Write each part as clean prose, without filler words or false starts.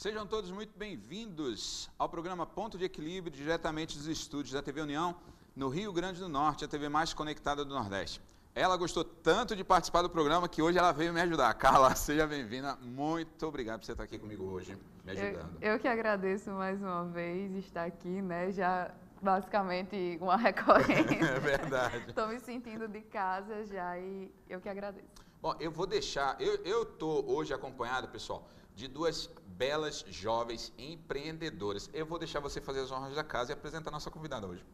Sejam todos muito bem-vindos ao programa Ponto de Equilíbrio, diretamente dos estúdios da TV União, no Rio Grande do Norte, a TV mais conectada do Nordeste. Ela gostou tanto de participar do programa que hoje ela veio me ajudar. Carla, seja bem-vinda. Muito obrigado por você estar aqui comigo hoje, me ajudando. Eu que agradeço mais uma vez estar aqui, né? Já basicamente uma recorrência. É verdade. Estou me sentindo de casa já e eu que agradeço. Bom, eu vou deixar... Eu estou hoje acompanhado, pessoal, de duas belas jovens empreendedoras. Eu vou deixar você fazer as honras da casa e apresentar a nossa convidada hoje.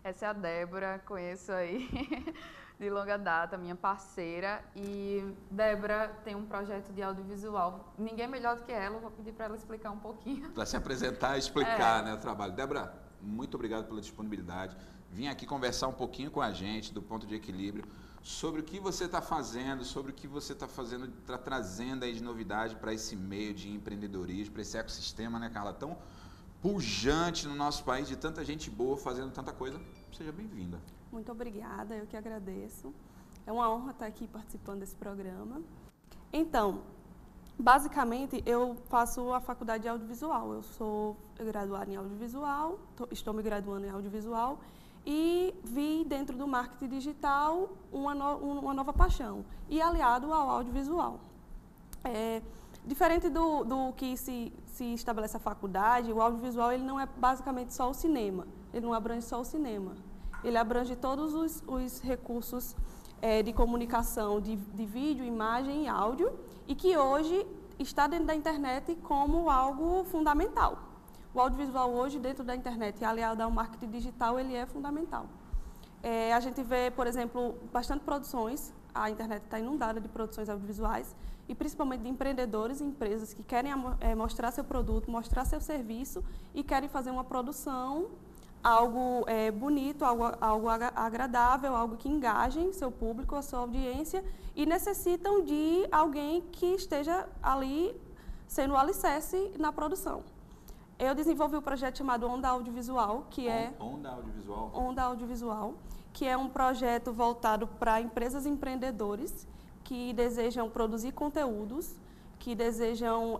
Essa é a Débora, conheço aí de longa data, minha parceira. E Débora tem um projeto de audiovisual. Ninguém melhor do que ela, vou pedir para ela explicar um pouquinho. Para se apresentar e explicar né, o trabalho. Débora, muito obrigado pela disponibilidade. Vim aqui conversar um pouquinho com a gente do Ponto de Equilíbrio sobre o que você está fazendo, sobre o que você está fazendo, está trazendo aí de novidade para esse meio de empreendedorismo, para esse ecossistema, né, Carla? Tão pujante no nosso país, de tanta gente boa fazendo tanta coisa. Seja bem-vinda. Muito obrigada, eu que agradeço. É uma honra estar aqui participando desse programa. Então, basicamente, eu faço a faculdade de audiovisual. Eu sou graduada em audiovisual, estou me graduando em audiovisual e vi dentro do marketing digital uma nova paixão, e aliado ao audiovisual. Diferente do que se estabelece a faculdade, o audiovisual ele não é basicamente só o cinema, ele não abrange só o cinema, ele abrange todos os recursos de comunicação de vídeo, imagem e áudio, e que hoje está dentro da internet como algo fundamental. O audiovisual hoje, dentro da internet, aliado ao marketing digital, ele é fundamental. A gente vê, por exemplo, bastante produções, a internet está inundada de produções audiovisuais, e principalmente de empreendedores e empresas que querem mostrar seu produto, mostrar seu serviço e querem fazer uma produção, algo bonito, algo agradável, algo que engajem seu público, a sua audiência, e necessitam de alguém que esteja ali sendo o alicerce na produção. Eu desenvolvi um projeto chamado Onda Audiovisual, que é... Onda Audiovisual? Onda Audiovisual, que é um projeto voltado para empresas e empreendedores que desejam produzir conteúdos, que desejam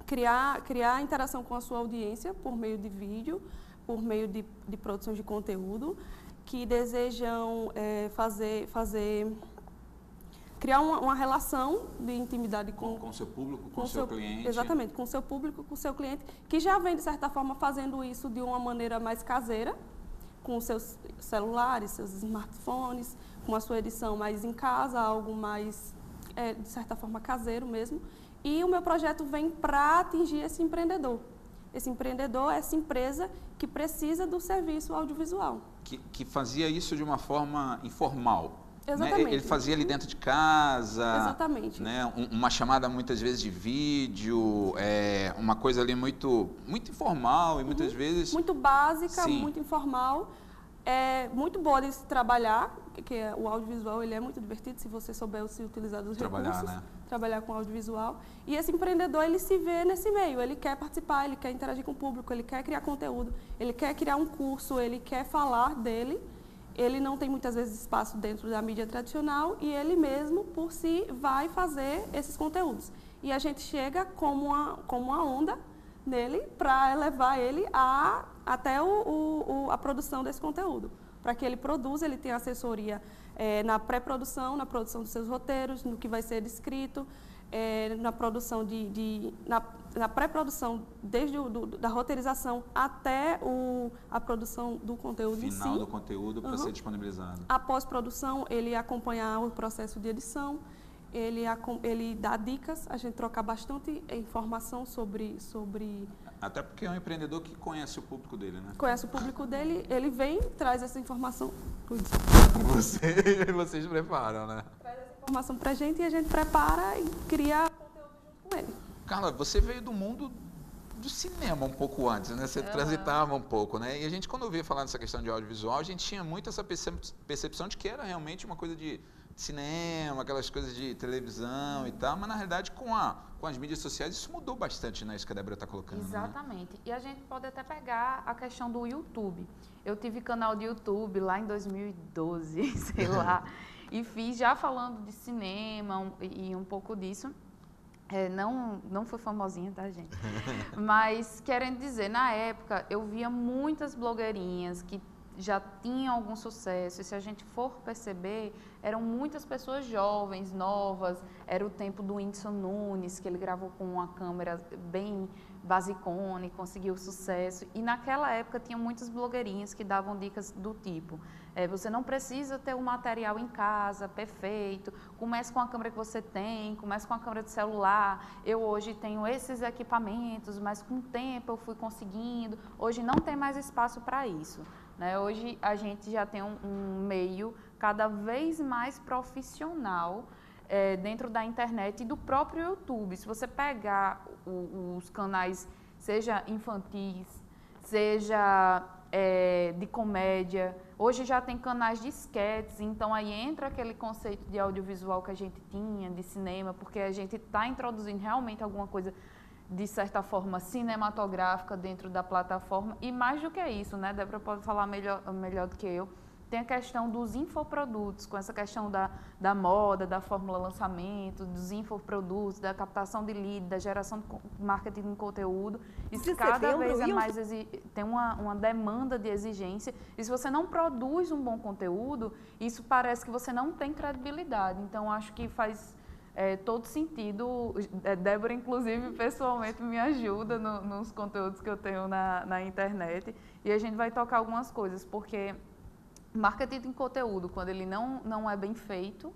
criar interação com a sua audiência por meio de vídeo, por meio de produção de conteúdo, que desejam criar uma relação de intimidade com o seu público, com o seu cliente. Exatamente, com o seu público, com o seu cliente, que já vem, de certa forma, fazendo isso de uma maneira mais caseira, com os seus celulares, seus smartphones, com a sua edição mais em casa, algo mais, de certa forma, caseiro mesmo. E o meu projeto vem para atingir esse empreendedor. Esse empreendedor, essa empresa que precisa do serviço audiovisual. Que fazia isso de uma forma informal. Exatamente. Né? Ele fazia ali dentro de casa. Exatamente. Né? Uma chamada muitas vezes de vídeo, uma coisa ali muito informal e muitas vezes... Muito básica, Sim. muito informal. É muito boa de se trabalhar, porque o audiovisual ele é muito divertido se você souber se utilizar dos recursos. Né? Trabalhar com audiovisual. E esse empreendedor, ele se vê nesse meio, ele quer participar, ele quer interagir com o público, ele quer criar conteúdo, ele quer criar um curso, ele quer falar dele. Ele não tem muitas vezes espaço dentro da mídia tradicional e ele mesmo, por si, vai fazer esses conteúdos. E a gente chega como uma onda nele para levar ele até a produção desse conteúdo. Para que ele produza, ele tem assessoria na pré-produção, na produção dos seus roteiros, no que vai ser descrito, na produção na pré-produção, desde da roteirização até a produção do conteúdo em si. Final do conteúdo para ser disponibilizado. A pós-produção, ele acompanhar o processo de edição, ele dá dicas, a gente troca bastante informação sobre... Até porque é um empreendedor que conhece o público dele, né? Conhece o público dele, ele vem, traz essa informação... Vocês preparam, né? Traz essa informação para a gente e a gente prepara e cria conteúdo junto com ele. Carla, você veio do mundo do cinema um pouco antes, né? Você transitava um pouco, né? E a gente, quando ouvia falar dessa questão de audiovisual, a gente tinha muito essa percepção de que era realmente uma coisa de cinema, aquelas coisas de televisão e tal, mas na realidade com as mídias sociais isso mudou bastante, né? Isso que a Débora está colocando. Exatamente. Né? E a gente pode até pegar a questão do YouTube. Eu tive canal de YouTube lá em 2012, sei lá, e fiz já falando de cinema e um pouco disso. Não foi famosinha, tá, gente? Mas, querendo dizer, na época, eu via muitas blogueirinhas que já tinham algum sucesso, e se a gente for perceber, eram muitas pessoas jovens, novas. Era o tempo do Whindersson Nunes, que ele gravou com uma câmera bem basicona e conseguiu sucesso. E naquela época tinha muitas blogueirinhas que davam dicas do tipo: você não precisa ter o material em casa perfeito, comece com a câmera que você tem, comece com a câmera de celular. Eu hoje tenho esses equipamentos, mas com o tempo eu fui conseguindo. Hoje não tem mais espaço para isso, né? Hoje a gente já tem um meio cada vez mais profissional dentro da internet e do próprio YouTube. Se você pegar os canais, seja infantis, seja de comédia, hoje já tem canais de sketches, então aí entra aquele conceito de audiovisual que a gente tinha, de cinema, porque a gente está introduzindo realmente alguma coisa, de certa forma, cinematográfica dentro da plataforma. E mais do que isso, né, Débora pode falar melhor do que eu, tem a questão dos infoprodutos, com essa questão da moda, da fórmula lançamento, dos infoprodutos, da captação de lead, da geração de marketing de conteúdo. Isso cada vez é mais, tem uma demanda de exigência. E se você não produz um bom conteúdo, isso parece que você não tem credibilidade. Então, acho que faz todo sentido. Débora, inclusive, pessoalmente me ajuda nos conteúdos que eu tenho na internet. E a gente vai tocar algumas coisas, porque marketing de conteúdo, quando ele não é bem feito,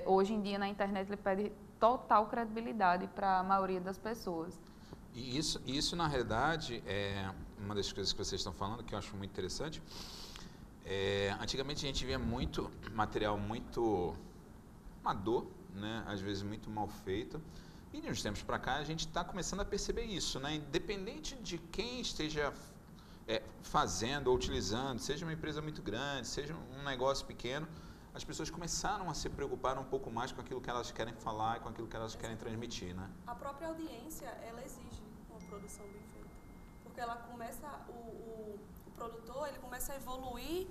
hoje em dia na internet ele perde total credibilidade para a maioria das pessoas. E isso, na realidade, é uma das coisas que vocês estão falando, que eu acho muito interessante. Antigamente a gente via muito material muito amador, né? Às vezes muito mal feito. E de uns tempos para cá a gente está começando a perceber isso, né? Independente de quem esteja fazendo ou utilizando, seja uma empresa muito grande, seja um negócio pequeno, as pessoas começaram a se preocupar um pouco mais com aquilo que elas querem falar e com aquilo que elas querem transmitir, né? A própria audiência, ela exige uma produção bem feita, porque ela começa, o produtor, ele começa a evoluir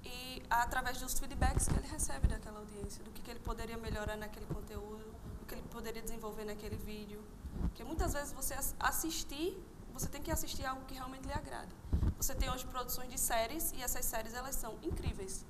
e através dos feedbacks que ele recebe daquela audiência, do que ele poderia melhorar naquele conteúdo, o que ele poderia desenvolver naquele vídeo, porque muitas vezes você tem que assistir algo que realmente lhe agrada. Você tem hoje produções de séries e essas séries elas são incríveis,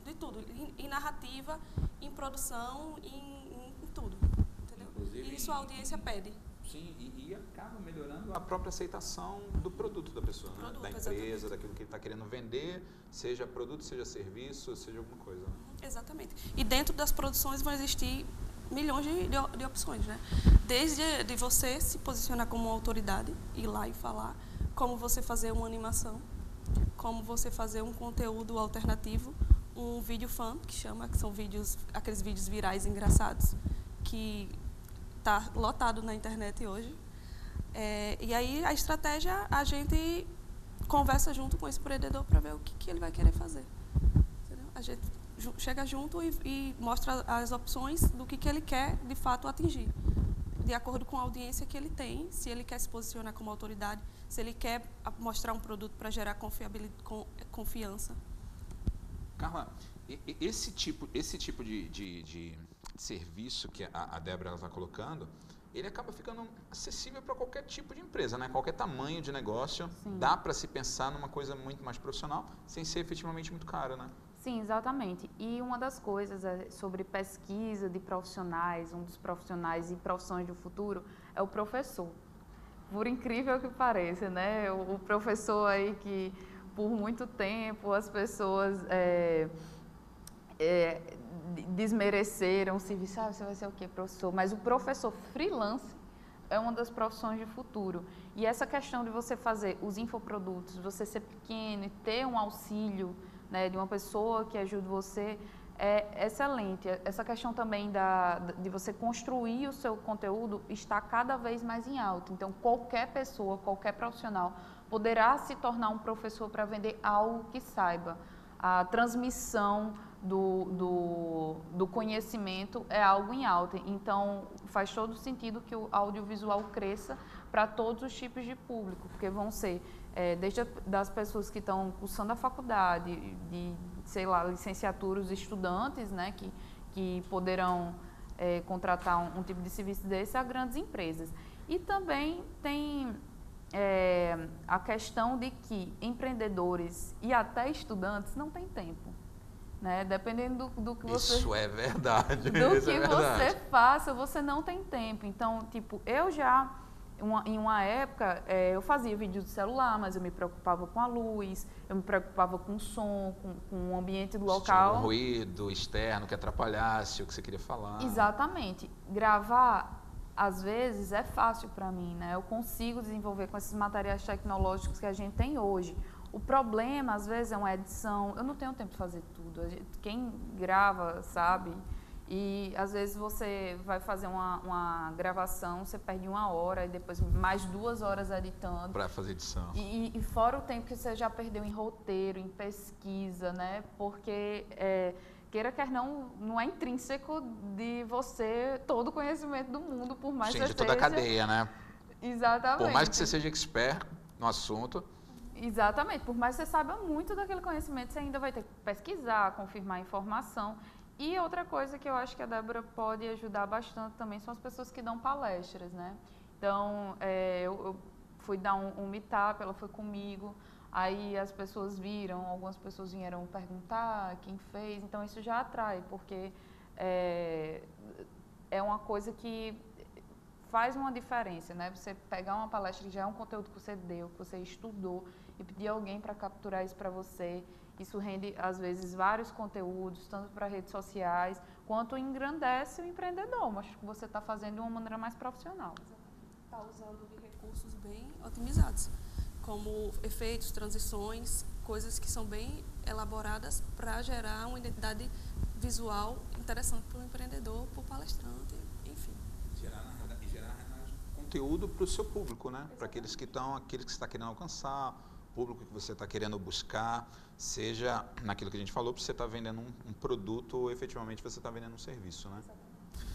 de tudo, em narrativa, em produção, em tudo, entendeu? Inclusive, e isso a audiência pede. Sim, e acaba melhorando a própria aceitação do produto da pessoa, né? Da empresa, exatamente. Daquilo que ele está querendo vender, seja produto, seja serviço, seja alguma coisa. Né? Exatamente. E dentro das produções vão existir milhões de opções, né? Desde de você se posicionar como uma autoridade, ir lá e falar, como você fazer uma animação, como você fazer um conteúdo alternativo, um vídeo fan, que são aqueles vídeos virais engraçados, que está lotado na internet hoje. E aí a estratégia, a gente conversa junto com esse empreendedor para ver o que ele vai querer fazer. Entendeu? A gente chega junto e mostra as opções do que ele quer, de fato, atingir. De acordo com a audiência que ele tem, se ele quer se posicionar como autoridade, se ele quer mostrar um produto para gerar confiança. Carla, esse tipo de serviço que a Débora está colocando, ele acaba ficando acessível para qualquer tipo de empresa, né? Qualquer tamanho de negócio. Sim. Dá para se pensar numa coisa muito mais profissional, sem ser efetivamente muito caro, né? Sim, exatamente. E uma das coisas sobre pesquisa de profissionais, um dos profissionais e profissões do futuro é o professor. Por incrível que pareça, né? O professor aí que por muito tempo as pessoas desmereceram, se você vai ser o quê, professor? Mas o professor freelance é uma das profissões de futuro. E essa questão de você fazer os infoprodutos, você ser pequeno e ter um auxílio, né, de uma pessoa que ajude você, é excelente. Essa questão também de você construir o seu conteúdo está cada vez mais em alta. Então, qualquer pessoa, qualquer profissional poderá se tornar um professor para vender algo que saiba. A transmissão do conhecimento é algo em alta. Então, faz todo sentido que o audiovisual cresça para todos os tipos de público, porque vão ser desde das pessoas que estão cursando a faculdade, de, sei lá, licenciatura, os estudantes, né, que poderão contratar um tipo de serviço desse a grandes empresas. E também tem a questão de que empreendedores e até estudantes não têm tempo. Né? Dependendo do que você... Isso é verdade. Você faça, você não tem tempo. Então, tipo, eu já... em uma época, eu fazia vídeo do celular, mas eu me preocupava com a luz, eu me preocupava com o som, com o ambiente do local. Se tinha um ruído externo que atrapalhasse o que você queria falar. Exatamente. Gravar, às vezes, é fácil para mim, né? Eu consigo desenvolver com esses materiais tecnológicos que a gente tem hoje. O problema, às vezes, é uma edição. Eu não tenho tempo de fazer tudo. Quem grava, sabe... E, às vezes, você vai fazer uma gravação, você perde 1 hora e depois mais 2 horas editando. Para fazer edição. E fora o tempo que você já perdeu em roteiro, em pesquisa, né? Porque, queira quer não é intrínseco de você todo o conhecimento do mundo, por mais que você de toda seja... a cadeia, né? Exatamente. Por mais que você seja expert no assunto... Exatamente. Por mais que você saiba muito daquele conhecimento, você ainda vai ter que pesquisar, confirmar a informação. E outra coisa que eu acho que a Débora pode ajudar bastante também são as pessoas que dão palestras, né? Então, eu fui dar um meetup, ela foi comigo, aí as pessoas viram, algumas pessoas vieram perguntar quem fez, então isso já atrai, porque é uma coisa que faz uma diferença, né? Você pegar uma palestra que já é um conteúdo que você deu, que você estudou, e pedir alguém para capturar isso para você. Isso rende, às vezes, vários conteúdos, tanto para redes sociais, quanto engrandece o empreendedor. Mostra que você está fazendo de uma maneira mais profissional. Está usando de recursos bem otimizados, como efeitos, transições, coisas que são bem elaboradas para gerar uma identidade visual interessante para o empreendedor, para o palestrante, enfim. Gerar conteúdo para o seu público, né? Para aqueles que você está querendo alcançar, público que você está querendo buscar, seja naquilo que a gente falou, você está vendendo um produto ou efetivamente você está vendendo um serviço, né?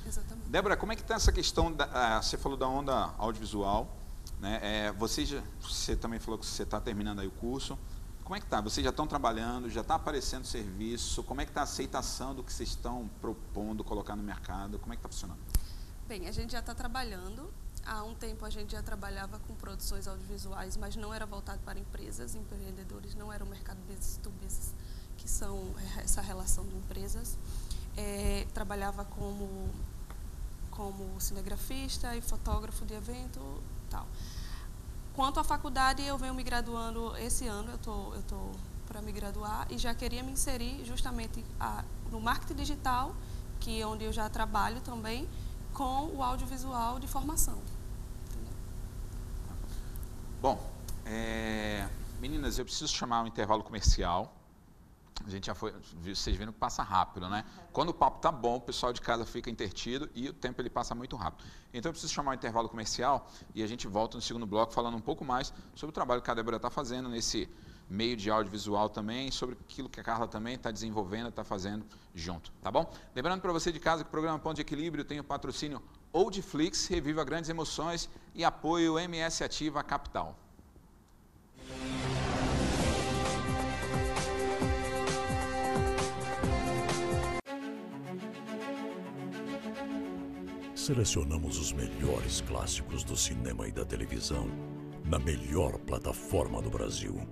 Exatamente. Débora, como é que está essa questão, você falou da onda audiovisual, né? Você também falou que você está terminando aí o curso, como é que está? Vocês já estão trabalhando, já está aparecendo serviço, como é que está a aceitação do que vocês estão propondo colocar no mercado, como é que está funcionando? Bem, a gente já está trabalhando. Há um tempo a gente já trabalhava com produções audiovisuais, mas não era voltado para empresas, empreendedores, não era o mercado business to business, que são essa relação de empresas. Trabalhava como cinegrafista e fotógrafo de evento e tal. Quanto à faculdade, eu venho me graduando esse ano, eu tô para me graduar e já queria me inserir justamente no marketing digital, que é onde eu já trabalho também, com o audiovisual de formação. Bom, meninas, eu preciso chamar um intervalo comercial. A gente já foi, vocês viram que passa rápido, né? Quando o papo tá bom, o pessoal de casa fica intertido e o tempo ele passa muito rápido. Então eu preciso chamar um intervalo comercial e a gente volta no segundo bloco falando um pouco mais sobre o trabalho que a Débora está fazendo nesse meio de audiovisual também, sobre aquilo que a Carla também está desenvolvendo, está fazendo junto, tá bom? Lembrando para você de casa que o programa Ponto de Equilíbrio tem o patrocínio Oldflix, Reviva Grandes Emoções e apoio MS Ativa Capital. Selecionamos os melhores clássicos do cinema e da televisão na melhor plataforma do Brasil.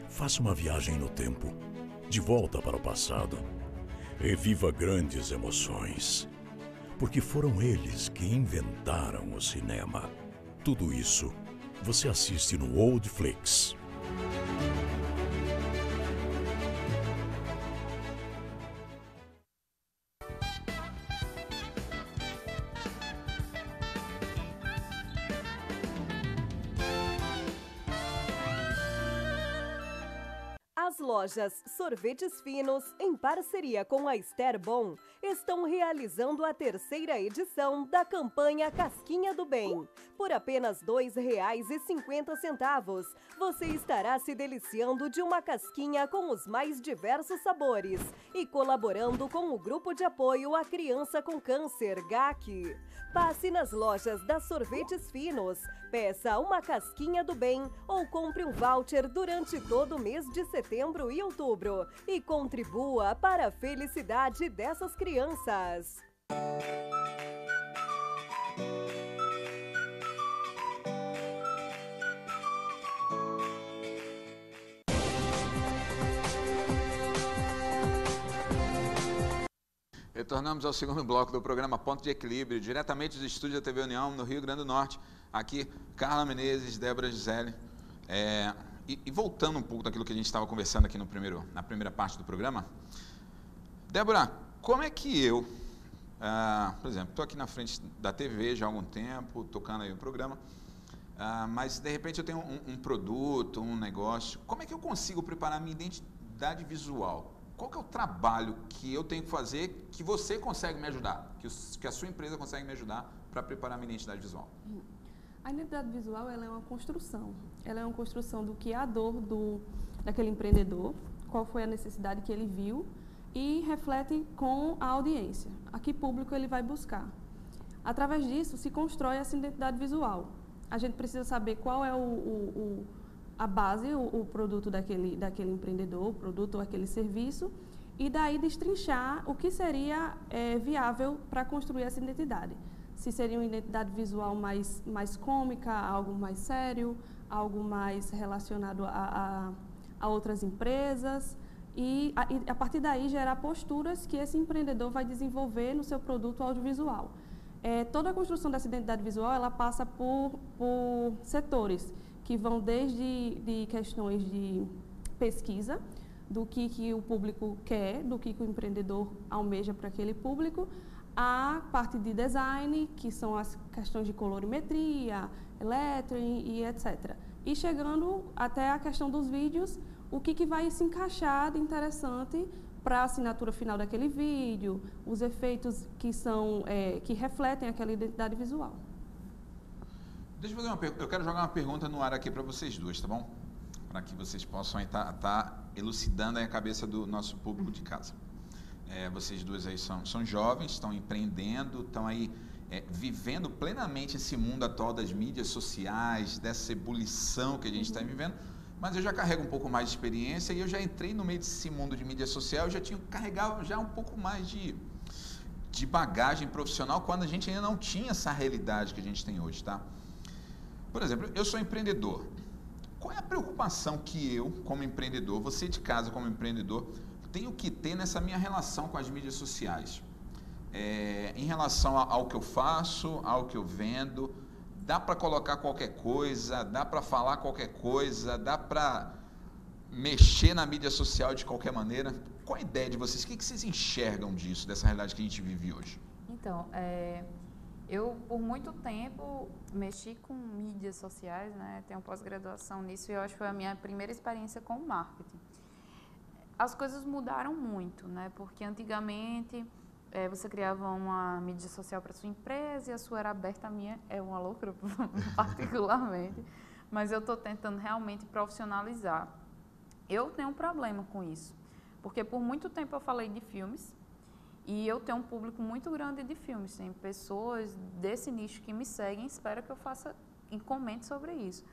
Faça uma viagem no tempo, de volta para o passado. Reviva grandes emoções, porque foram eles que inventaram o cinema. Tudo isso você assiste no Oldflix. As lojas Sorvetes Finos, em parceria com a Esther Bom, estão realizando a 3ª edição da campanha Casquinha do Bem. Por apenas R$ 2,50, você estará se deliciando de uma casquinha com os mais diversos sabores e colaborando com o Grupo de Apoio à Criança com Câncer, GAC. Passe nas lojas das Sorvetes Finos, peça uma casquinha do bem ou compre um voucher durante todo o mês de setembro e outubro e contribua para a felicidade dessas crianças. retornamos ao segundo bloco do programa Ponto de Equilíbrio, diretamente do estúdio da TV União, no Rio Grande do Norte. Aqui, Carla Menezes, Débora Gisele. E voltando um pouco daquilo que a gente estava conversando aqui na primeira parte do programa, Débora, como é que eu, por exemplo, estou aqui na frente da TV já há algum tempo, tocando aí o programa, mas de repente eu tenho um produto, um negócio, como é que eu consigo preparar minha identidade visual? Qual que é o trabalho que eu tenho que fazer que você consegue me ajudar, que a sua empresa consegue me ajudar para preparar minha identidade visual? A identidade visual ela é uma construção. Ela é uma construção do que é a dor daquele empreendedor, qual foi a necessidade que ele viu e reflete com a audiência. A que público ele vai buscar. Através disso se constrói essa identidade visual. A gente precisa saber qual é a base, o produto daquele empreendedor, o produto ou aquele serviço, e daí destrinchar o que seria viável para construir essa identidade. Se seria uma identidade visual mais cômica, algo mais sério, algo mais relacionado a outras empresas, e a partir daí gerar posturas que esse empreendedor vai desenvolver no seu produto audiovisual. Toda a construção dessa identidade visual ela passa por setores, que vão desde de questões de pesquisa, do que o público quer, do que o empreendedor almeja para aquele público, a parte de design, que são as questões de colorimetria, lettering e etc. E chegando até a questão dos vídeos, o que vai se encaixar de interessante para a assinatura final daquele vídeo, os efeitos que refletem aquela identidade visual. Deixa eu fazer uma pergunta. Eu quero jogar uma pergunta no ar aqui para vocês duas, tá bom? Para que vocês possam estar elucidando a cabeça do nosso público de casa. Vocês duas aí são jovens, estão empreendendo, estão aí vivendo plenamente esse mundo atual das mídias sociais, dessa ebulição que a gente está vivendo. Mas eu já carrego um pouco mais de experiência e eu já entrei no meio desse mundo de mídia social, eu já carregava já um pouco mais de bagagem profissional quando a gente ainda não tinha essa realidade que a gente tem hoje, tá? Por exemplo, eu sou empreendedor. Qual é a preocupação que eu, como empreendedor, você de casa como empreendedor, tenho que ter nessa minha relação com as mídias sociais? Em relação ao que eu faço, ao que eu vendo, dá para colocar qualquer coisa, dá para falar qualquer coisa, dá para mexer na mídia social de qualquer maneira? Qual a ideia de vocês? O que vocês enxergam disso, dessa realidade que a gente vive hoje? Então, eu, por muito tempo, mexi com mídias sociais, né? Tenho pós-graduação nisso e eu acho que foi a minha primeira experiência com marketing. As coisas mudaram muito, né? Porque antigamente você criava uma mídia social para sua empresa e a sua era aberta, a minha é uma loucura, particularmente. Mas eu estou tentando realmente profissionalizar. Eu tenho um problema com isso, porque por muito tempo eu falei de filmes, e eu tenho um público muito grande de filmes, tem pessoas desse nicho que me seguem, espero que eu faça e comente sobre isso.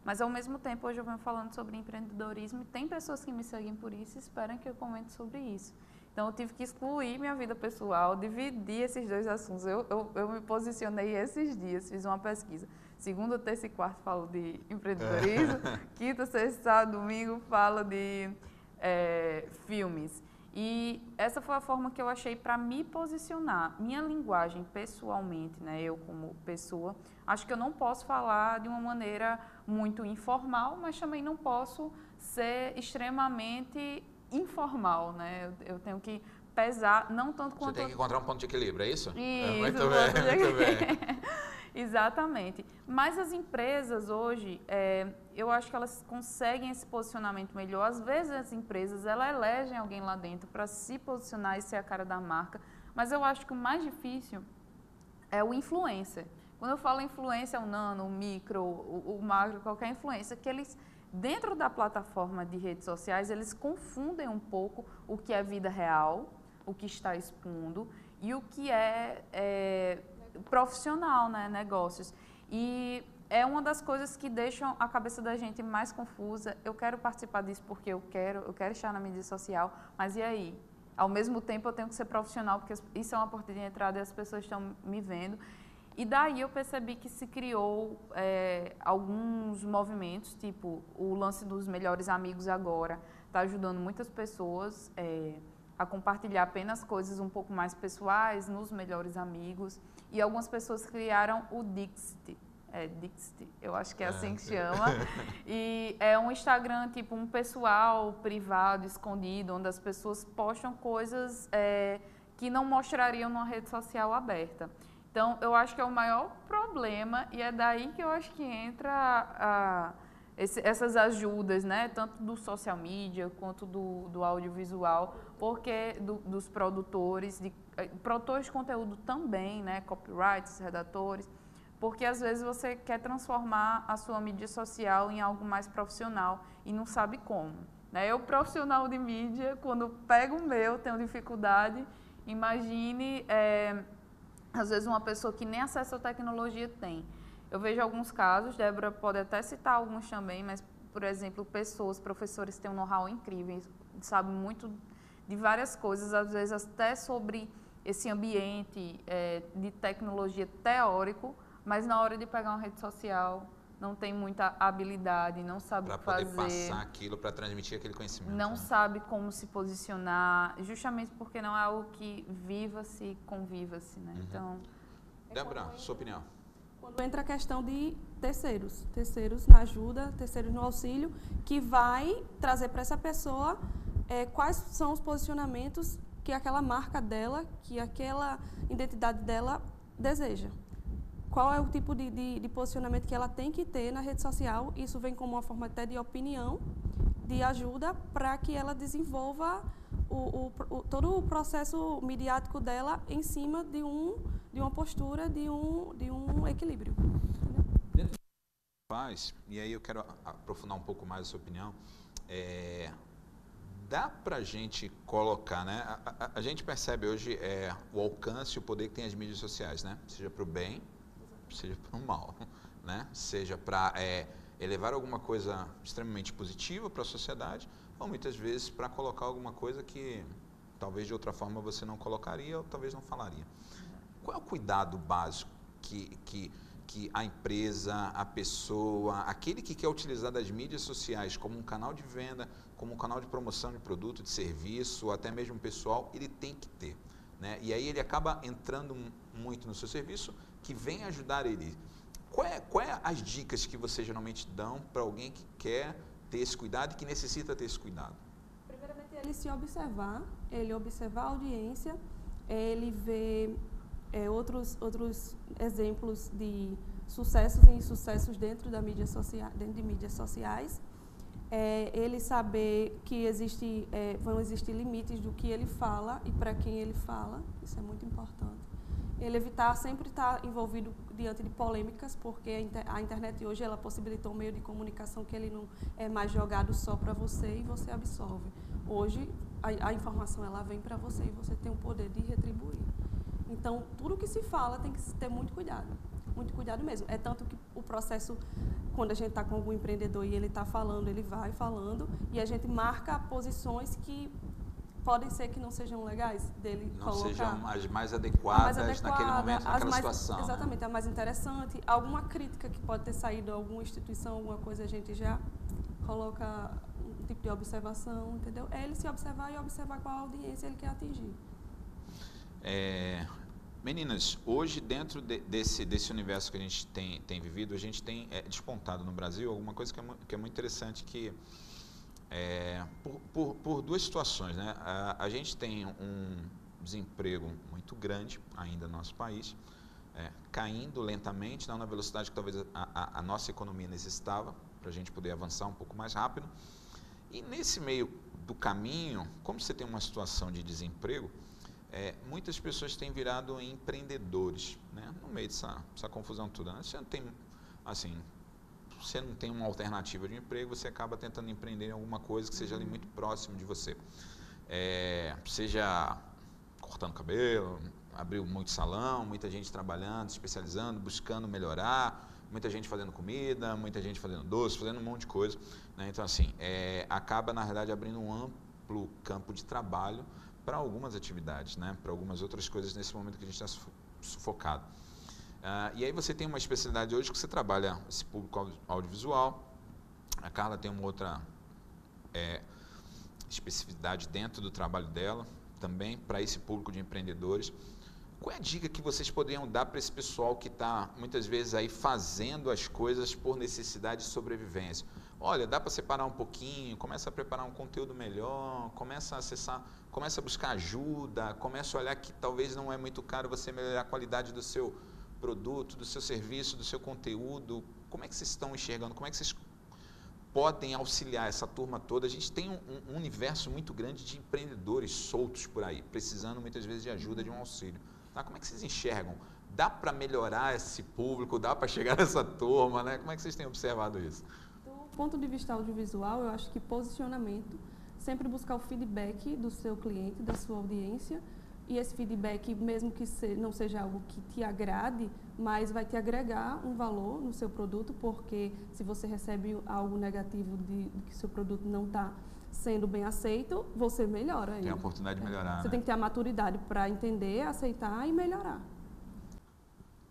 Mas ao mesmo tempo, hoje eu venho falando sobre empreendedorismo e tem pessoas que me seguem por isso e esperam que eu comente sobre isso. Então eu tive que excluir minha vida pessoal, dividir esses dois assuntos. Eu me posicionei esses dias, fiz uma pesquisa. Segunda, terça e quarta falo de empreendedorismo, quinta, sexta, sábado, domingo falo de filmes. E essa foi a forma que eu achei para me posicionar. Minha linguagem, pessoalmente, né, eu como pessoa, acho que eu não posso falar de uma maneira muito informal, mas também não posso ser extremamente informal, né? Eu tenho que pesar, não tanto quanto... Você tem que encontrar um ponto de equilíbrio, é isso? Isso, muito bem, muito bem. Exatamente. Mas as empresas hoje, eu acho que elas conseguem esse posicionamento melhor. Às vezes as empresas, elas elegem alguém lá dentro para se posicionar e ser a cara da marca. Mas eu acho que o mais difícil é o influencer. Quando eu falo influencer, o nano, o micro, o macro, qualquer influencer, que eles, dentro da plataforma de redes sociais, eles confundem um pouco o que é vida real, o que está expondo e o que é profissional, né, negócios. E é uma das coisas que deixam a cabeça da gente mais confusa. Eu quero participar disso porque eu quero estar na mídia social, mas e aí? Ao mesmo tempo eu tenho que ser profissional, porque isso é uma porta de entrada e as pessoas estão me vendo. E daí eu percebi que se criou alguns movimentos, tipo o lance dos melhores amigos agora, está ajudando muitas pessoas a compartilhar apenas coisas um pouco mais pessoais nos melhores amigos. E algumas pessoas criaram o Dixit. Dixit, eu acho que é assim que chama. E é um Instagram, tipo, um pessoal privado, escondido, onde as pessoas postam coisas que não mostrariam numa rede social aberta. Então, eu acho que é o maior problema e é daí que eu acho que entra essas ajudas, né? Tanto do social media quanto do audiovisual, porque dos produtores de conteúdo também, né? Copywriters, redatores, porque às vezes você quer transformar a sua mídia social em algo mais profissional e não sabe como, né? Eu, profissional de mídia, quando pego o meu, tenho dificuldade. Imagine, às vezes, uma pessoa que nem acesso à tecnologia tem. Eu vejo alguns casos, Débora pode até citar alguns também, mas, por exemplo, professores têm um know-how incrível, sabem muito de várias coisas, às vezes até sobre esse ambiente de tecnologia teórico, mas na hora de pegar uma rede social não tem muita habilidade, não sabe o que fazer. Para poder passar aquilo, para transmitir aquele conhecimento. Não sabe como se posicionar, justamente porque não é algo que viva-se, conviva-se, né? Então... Débora, sua opinião. Quando entra a questão de terceiros na ajuda, terceiros no auxílio, que vai trazer para essa pessoa quais são os posicionamentos que aquela marca dela, que aquela identidade dela deseja. Qual é o tipo de posicionamento que ela tem que ter na rede social. Isso vem como uma forma até de opinião, de ajuda, para que ela desenvolva todo o processo midiático dela em cima de uma postura, de um equilíbrio. E aí eu quero aprofundar um pouco mais a sua opinião. Dá para a gente colocar, né? A gente percebe hoje o alcance e o poder que tem as mídias sociais, né? Seja para o bem, seja para o mal, né? Seja para elevar alguma coisa extremamente positiva para a sociedade, ou muitas vezes para colocar alguma coisa que talvez de outra forma você não colocaria ou talvez não falaria. Qual é o cuidado básico que a empresa, a pessoa, aquele que quer utilizar das mídias sociais como um canal de venda, como um canal de promoção de produto, de serviço, ou até mesmo pessoal, ele tem que ter, né? E aí ele acaba entrando muito no seu serviço, que vem ajudar ele. Qual é as dicas que vocês geralmente dão para alguém que quer ter esse cuidado e que necessita ter esse cuidado? Primeiramente, ele observar a audiência, ele ver outros exemplos de sucessos e insucessos dentro de mídias sociais, ele saber que vão existir limites do que ele fala e para quem ele fala, isso é muito importante. Ele evitar sempre estar envolvido diante de polêmicas, porque a internet hoje ela possibilitou um meio de comunicação que ele não é mais jogado só para você e você absorve. Hoje a informação ela vem para você e você tem o poder de retribuir. Então, tudo que se fala tem que ter muito cuidado mesmo. É tanto que o processo, quando a gente está com algum empreendedor e ele está falando, ele vai falando e a gente marca posições que podem ser que não sejam legais dele não colocar. Não sejam as mais adequadas naquele momento, naquela situação. Exatamente, né? A mais interessante. Alguma crítica que pode ter saído de alguma instituição, alguma coisa, a gente já coloca um tipo de observação, entendeu? É ele se observar e observar qual audiência ele quer atingir. Meninas, hoje dentro desse universo que a gente tem vivido, a gente tem despontado no Brasil alguma coisa que é muito interessante, que por duas situações, né? A gente tem um desemprego muito grande ainda no nosso país, caindo lentamente, não na velocidade que talvez a nossa economia necessitava, para a gente poder avançar um pouco mais rápido. E nesse meio do caminho, como você tem uma situação de desemprego, muitas pessoas têm virado empreendedores, né? No meio dessa confusão toda. Né? Você não tem uma alternativa de emprego, você acaba tentando empreender em alguma coisa que seja ali muito próximo de você. Seja cortando cabelo, abriu muito salão, muita gente trabalhando, especializando, buscando melhorar, muita gente fazendo comida, muita gente fazendo doce, fazendo um monte de coisa. Né? Então, assim, acaba, na verdade, abrindo um amplo campo de trabalho para algumas atividades, né? Para algumas outras coisas nesse momento que a gente está sufocado. E aí você tem uma especialidade hoje que você trabalha esse público audiovisual. A Carla tem uma outra especificidade dentro do trabalho dela, também para esse público de empreendedores. Qual é a dica que vocês poderiam dar para esse pessoal que está, muitas vezes, aí fazendo as coisas por necessidade de sobrevivência? Olha, dá para separar um pouquinho, começa a preparar um conteúdo melhor, começa a acessar, começa a buscar ajuda, começa a olhar que talvez não é muito caro você melhorar a qualidade do seu produto, do seu serviço, do seu conteúdo. Como é que vocês estão enxergando? Como é que vocês podem auxiliar essa turma toda? A gente tem um universo muito grande de empreendedores soltos por aí, precisando muitas vezes de ajuda, de um auxílio. Tá? Como é que vocês enxergam? Dá para melhorar esse público? Dá para chegar nessa turma? Né? Como é que vocês têm observado isso? Do ponto de vista audiovisual, eu acho que posicionamento, sempre buscar o feedback do seu cliente, da sua audiência, e esse feedback, mesmo que não seja algo que te agrade, mas vai te agregar um valor no seu produto, porque se você recebe algo negativo de que seu produto não está sendo bem aceito, você melhora ainda. Tem a oportunidade de melhorar. Você tem que ter a maturidade para entender, aceitar e melhorar.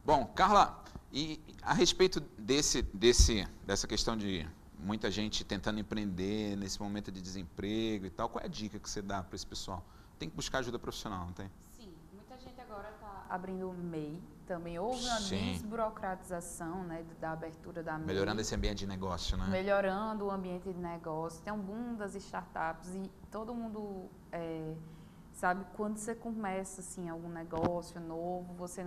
Bom, Carla, e a respeito dessa questão de muita gente tentando empreender nesse momento de desemprego e tal, qual é a dica que você dá para esse pessoal? Tem que buscar ajuda profissional, não tem? Sim, muita gente agora está abrindo o MEI, também houve uma Sim. desburocratização, né, da abertura da MEI. Melhorando esse ambiente de negócio, né? Melhorando o ambiente de negócio, tem um boom das startups e todo mundo sabe, quando você começa assim, algum negócio novo, você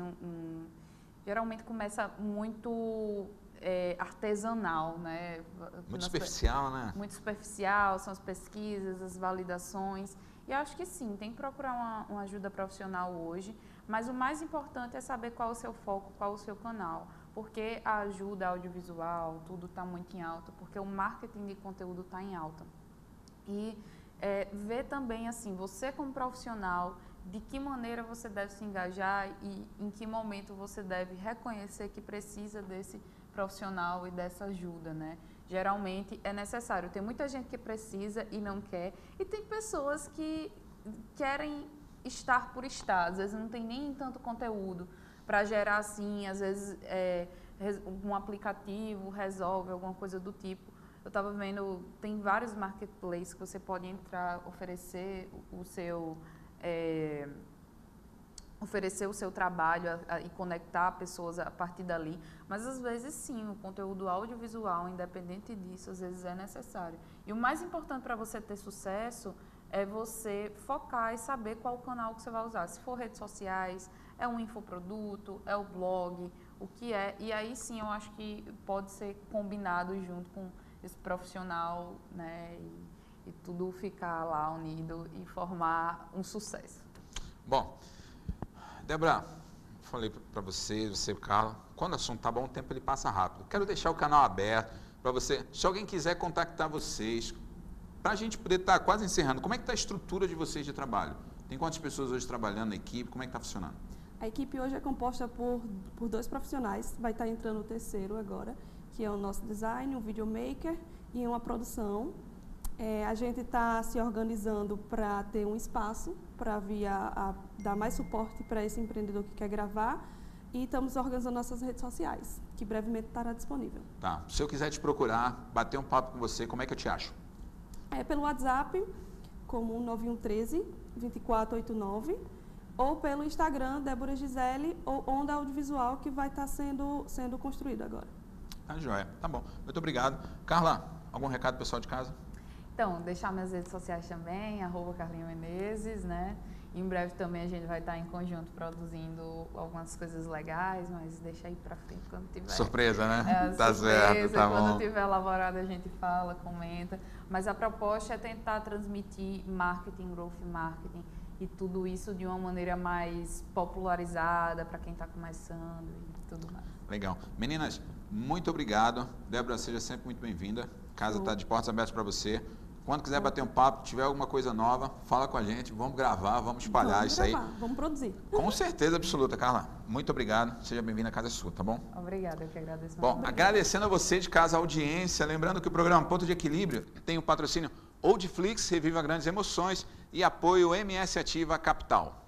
geralmente começa muito artesanal, né? Muito superficial, né? Muito superficial, são as pesquisas, as validações. E eu acho que sim, tem que procurar uma ajuda profissional hoje, mas o mais importante é saber qual é o seu foco, qual é o seu canal, porque a ajuda audiovisual, tudo está muito em alta, porque o marketing de conteúdo está em alta. E ver também, assim, você como profissional, de que maneira você deve se engajar e em que momento você deve reconhecer que precisa desse profissional e dessa ajuda, né? Geralmente é necessário. Tem muita gente que precisa e não quer, e tem pessoas que querem estar por estar, às vezes não tem nem tanto conteúdo para gerar assim, às vezes um aplicativo resolve alguma coisa do tipo. Eu estava vendo, tem vários marketplaces que você pode entrar, oferecer o seu trabalho e conectar pessoas a partir dali, mas às vezes sim, o conteúdo audiovisual, independente disso, às vezes é necessário. E o mais importante para você ter sucesso é você focar e saber qual canal que você vai usar. Se for redes sociais, é um infoproduto, é o blog, o que é. E aí sim, eu acho que pode ser combinado junto com esse profissional, né, e tudo ficar lá unido e formar um sucesso. Bom, Débora, falei para você, Carla, quando o assunto tá bom, o tempo ele passa rápido. Quero deixar o canal aberto para você, se alguém quiser contactar vocês, para a gente poder estar quase encerrando, como é que está a estrutura de vocês de trabalho? Tem quantas pessoas hoje trabalhando na equipe? Como é que está funcionando? A equipe hoje é composta por 2 profissionais, vai estar entrando o terceiro agora, que é o nosso design, um videomaker e uma produção. A gente está se organizando para ter um espaço para dar mais suporte para esse empreendedor que quer gravar, e estamos organizando nossas redes sociais, que brevemente estará disponível. Tá. Se eu quiser te procurar, bater um papo com você, como é que eu te acho? Pelo WhatsApp, como 9113-2489, ou pelo Instagram, Débora Gisele, ou Onda Audiovisual, que vai estar sendo construído agora. Tá joia. Tá bom. Muito obrigado. Carla, algum recado pessoal de casa? Então, deixar minhas redes sociais também, @Carlinha Menezes, né? Em breve também a gente vai estar em conjunto produzindo algumas coisas legais, mas deixa aí pra frente quando tiver. Surpresa, né? Tá certo, tá bom. Quando tiver elaborado a gente fala, comenta. Mas a proposta é tentar transmitir marketing, growth marketing e tudo isso de uma maneira mais popularizada para quem está começando e tudo mais. Legal. Meninas, muito obrigado. Débora, seja sempre muito bem-vinda. A casa está de portas abertas para você. Quando quiser bater um papo, tiver alguma coisa nova, fala com a gente, vamos gravar, vamos espalhar isso aí. Vamos produzir. Com certeza absoluta, Carla. Muito obrigado. Seja bem-vinda, a casa é sua, tá bom? Obrigada, eu que agradeço. Bom, agradecendo a você de casa a audiência, lembrando que o programa Ponto de Equilíbrio tem o patrocínio Oldflix, Reviva Grandes Emoções, e apoio MS Ativa Capital.